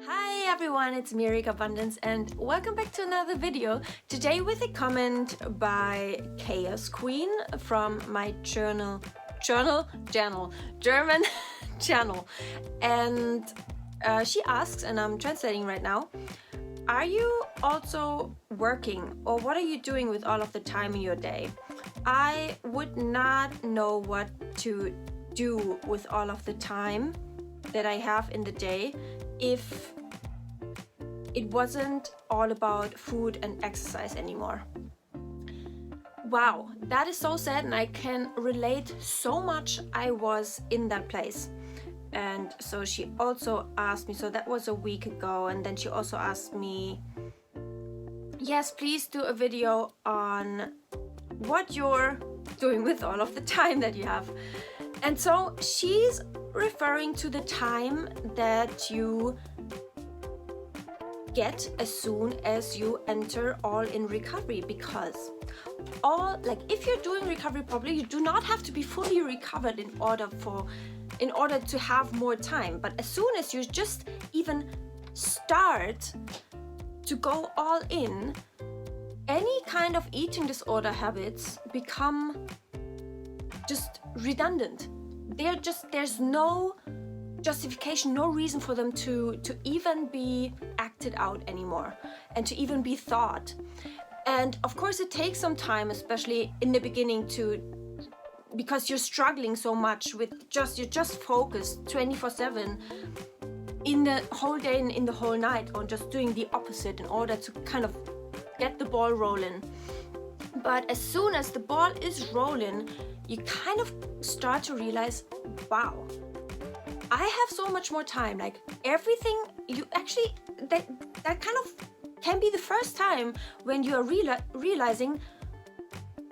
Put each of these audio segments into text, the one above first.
Hi everyone, it's me, Carbundance, and welcome back to another video. Today with a comment by Chaos Queen from my German channel. And she asks, and I'm translating right now, are you also working, or what are you doing with all of the time in your day? I would not know what to do with all of the time that I have in the day if it wasn't all about food and exercise anymore. Wow, that is so sad, and I can relate so much. I was in that place. And so she also asked me, so that was a week ago, and then she also asked me, yes, please do a video on what you're doing with all of the time that you have. And so she's referring to the time that you get as soon as you enter all in recovery, because if you're doing recovery properly, you do not have to be fully recovered in order to have more time. But as soon as you just even start to go all in, any kind of eating disorder habits become just redundant. There's no justification, no reason for them to even be acted out anymore and to even be thought. And of course it takes some time, especially in the beginning, because you're struggling so much with you're just focused 24/7 in the whole day and in the whole night on just doing the opposite in order to kind of get the ball rolling. But as soon as the ball is rolling, you kind of start to realize, wow, I have so much more time. Like everything, you actually, that kind of can be the first time when you are realizing,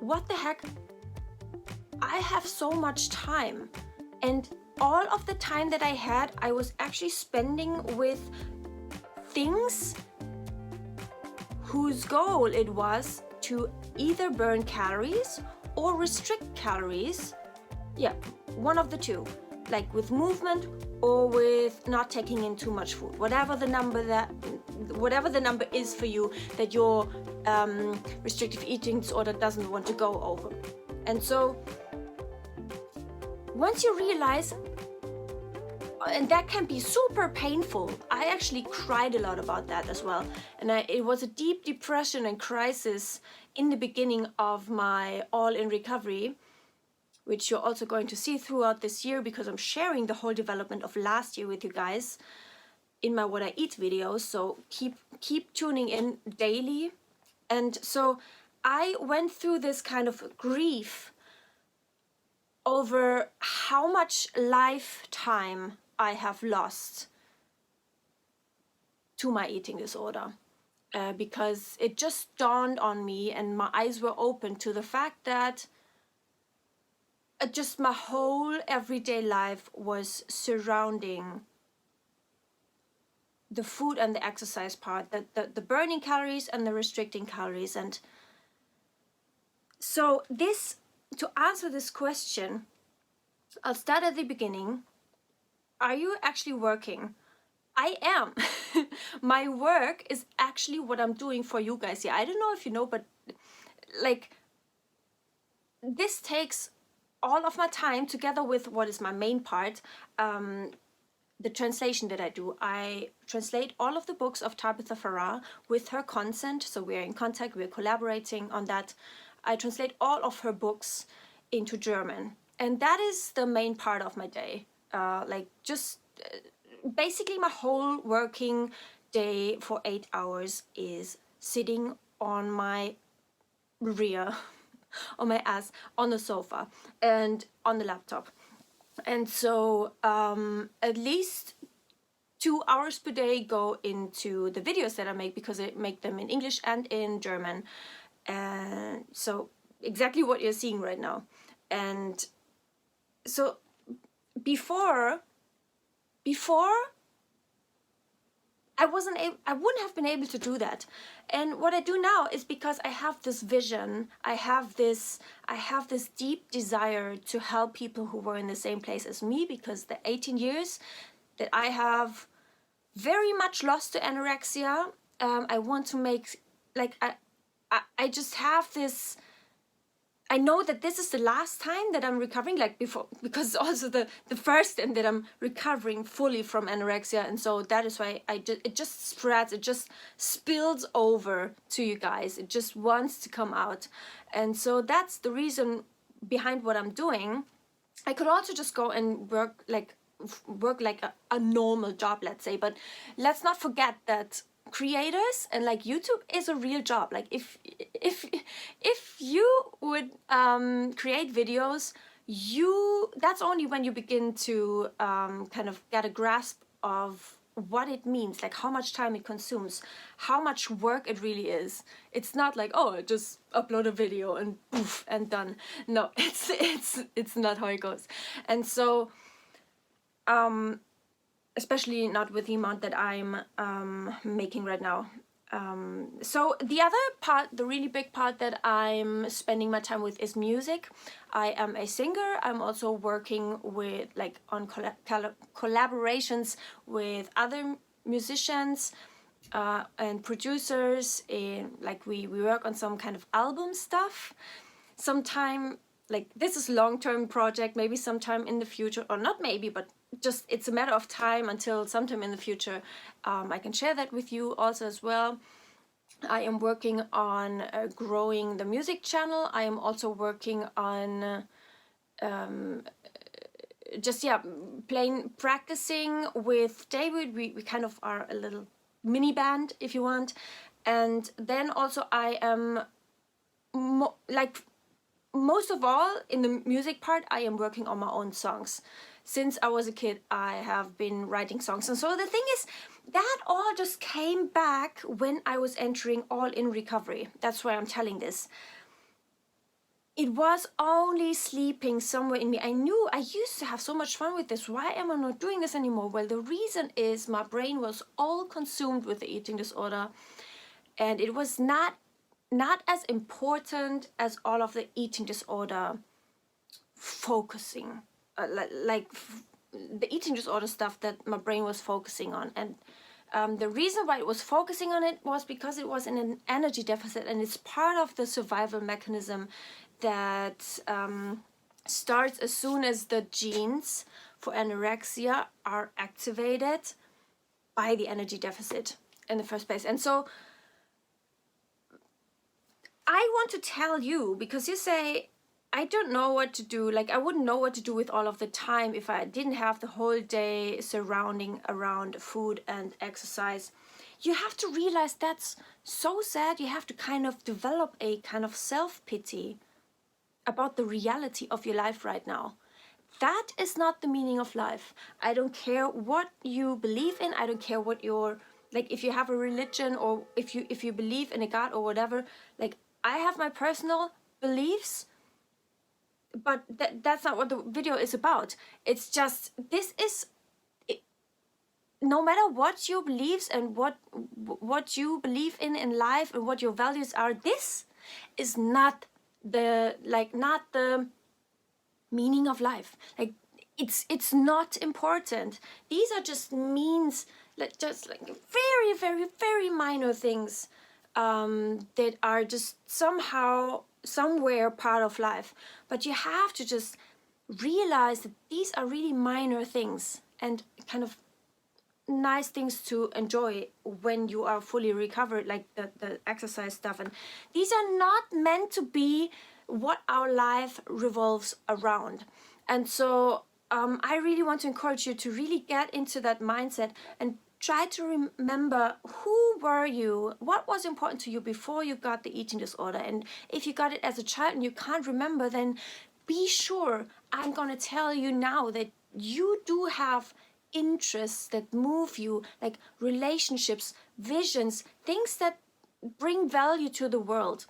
what the heck, I have so much time. And all of the time that I had, I was actually spending with things whose goal it was to either burn calories or restrict calories. Yeah, one of the two. Like with movement or with not taking in too much food, whatever the number is for you that your restrictive eating disorder doesn't want to go over. And so once you realize, and that can be super painful, I actually cried a lot about that as well, and it was a deep depression and crisis in the beginning of my all-in recovery, which you're also going to see throughout this year, because I'm sharing the whole development of last year with you guys in my What I Eat videos. So keep tuning in daily. And so I went through this kind of grief over how much lifetime I have lost to my eating disorder, because it just dawned on me and my eyes were open to the fact that just my whole everyday life was surrounding the food and the exercise part, the burning calories and the restricting calories. And so to answer this question, I'll start at the beginning. Are you actually working? I am. My work is actually what I'm doing for you guys here. I don't know if you know, but like, this takes all of my time, together with what is my main part, the translation that I do. I translate all of the books of Tabitha Farah with her consent, so we're in contact, we're collaborating on that. I translate all of her books into German, and that is the main part of my day. Basically my whole working day for 8 hours is sitting on my rear, on my ass, on the sofa and on the laptop. And so at least 2 hours per day go into the videos that I make, because I make them in English and in German. And so exactly what you're seeing right now. And so before I wouldn't have been able to do that. And what I do now is because I have this vision, I have this deep desire to help people who were in the same place as me, because the 18 years that I have very much lost to anorexia. I want to make, like, I just have this, I know that this is the last time that I'm recovering, like before, because also the first time that I'm recovering fully from anorexia, and so that is why it just spreads, it just spills over to you guys. It just wants to come out, and so that's the reason behind what I'm doing. I could also just go and work like a normal job, let's say, but let's not forget that creators and like YouTube is a real job. Like if you would create videos, that's only when you begin to kind of get a grasp of what it means, like how much time it consumes, how much work it really is. It's not like, oh, I just upload a video and poof and done. No, it's not how it goes. And so especially not with the amount that I'm making right now. So the other part, the really big part that I'm spending my time with is music. I am a singer. I'm also working with like on collaborations with other musicians and producers. Like we work on some kind of album stuff. Sometime, like this is long-term project, maybe sometime in the future, or not maybe, but just it's a matter of time until sometime in the future I can share that with you also as well. I am working on growing the music channel. I am also working on practicing with David. We kind of are a little mini band, if you want. And then also I am most of all in the music part, I am working on my own songs. Since I was a kid, I have been writing songs. And so the thing is, that all just came back when I was entering all in recovery. That's why I'm telling this. It was only sleeping somewhere in me. I knew I used to have so much fun with this. Why am I not doing this anymore? Well, the reason is my brain was all consumed with the eating disorder. And it was not as important as all of the eating disorder focusing. Like the eating disorder stuff that my brain was focusing on. And the reason why it was focusing on it was because it was in an energy deficit, and it's part of the survival mechanism that starts as soon as the genes for anorexia are activated by the energy deficit in the first place. And so I want to tell you, because you say, I don't know what to do. Like, I wouldn't know what to do with all of the time if I didn't have the whole day surrounding around food and exercise. You have to realize that's so sad. You have to kind of develop a kind of self-pity about the reality of your life right now. That is not the meaning of life. I don't care what you believe in. I don't care what your, like, if you have a religion or if you believe in a God or whatever. Like, I have my personal beliefs, but that's not what the video is about. It's just, this is, no matter what your beliefs and what you believe in life and what your values are, this is not the meaning of life. Like, it's not important. These are just means, like, just like very, very, very minor things that are just somehow, somewhere part of life. But you have to just realize that these are really minor things and kind of nice things to enjoy when you are fully recovered, like the exercise stuff. And these are not meant to be what our life revolves around. And so I really want to encourage you to really get into that mindset and try to remember, who were you? What was important to you before you got the eating disorder? And if you got it as a child and you can't remember, then be sure I'm going to tell you now that you do have interests that move you, like relationships, visions, things that bring value to the world.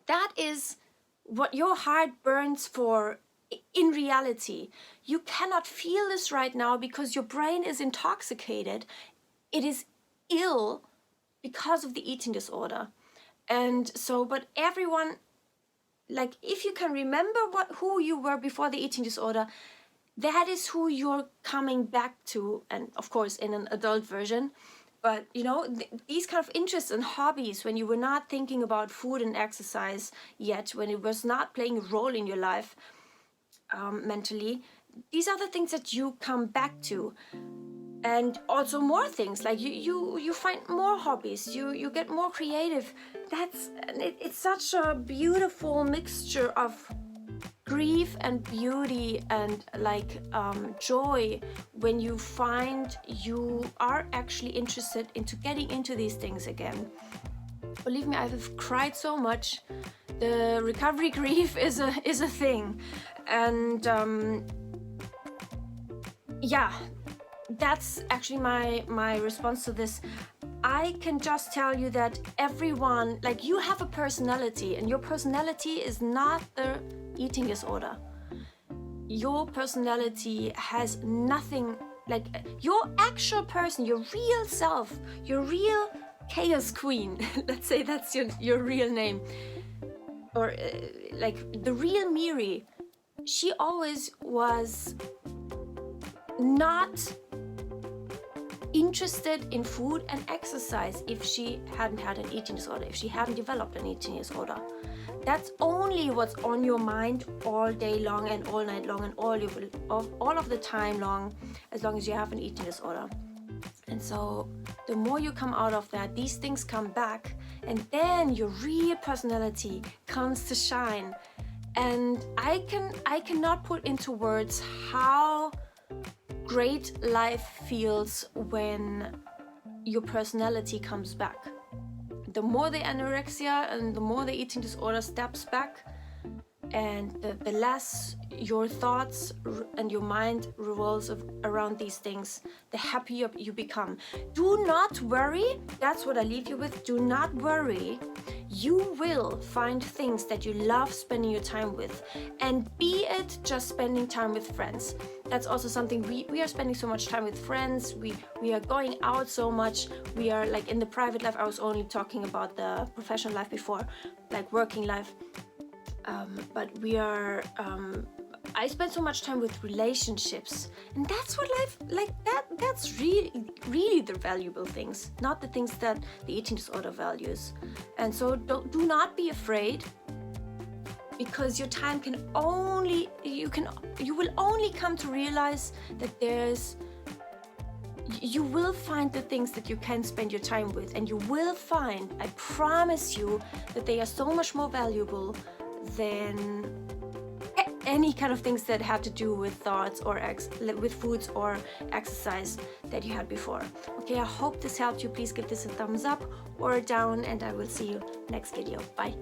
That is what your heart burns for in reality. You cannot feel this right now because your brain is intoxicated. It is ill because of the eating disorder. And so, but everyone, like, if you can remember who you were before the eating disorder, that is who you're coming back to, and of course in an adult version. But you know, these kind of interests and hobbies, when you were not thinking about food and exercise yet, when it was not playing a role in your life, mentally, these are the things that you come back to. And also more things, like you find more hobbies, you get more creative. It's such a beautiful mixture of grief and beauty and like joy when you find you are actually interested into getting into these things again. Believe me, I've cried so much. The recovery grief is a thing. And yeah, that's actually my response to this. I can just tell you that everyone, like, you have a personality, and your personality is not the eating disorder. Your personality has nothing, like, your actual person, your real self, your real chaos queen, let's say that's your real name, or like the real Miri, she always was not interested in food and exercise if she hadn't had an eating disorder, if she hadn't developed an eating disorder. That's only what's on your mind all day long and all night long and all of the time long, as long as you have an eating disorder. And so the more you come out of that, these things come back, and then your real personality comes to shine. And I cannot put into words how great life feels when your personality comes back. The more the anorexia and the more the eating disorder steps back, and the less your thoughts and your mind revolves around these things, the happier you become. Do not worry. That's what I leave you with. Do not worry. You will find things that you love spending your time with, and be it just spending time with friends. That's also something we are spending so much time with friends. We are going out so much. We are like in the private life. I was only talking about the professional life before, like working life. But we are, I spend so much time with relationships, and that's what life, like that's really the valuable things, not the things that the eating disorder values. And so do not be afraid, because your time you will only come to realize that you will find the things that you can spend your time with, and you will find, I promise you, that they are so much more valuable than any kind of things that have to do with thoughts or with foods or exercise that you had before. Okay, I hope this helped you. Please give this a thumbs up or a down, and I will see you next video. Bye.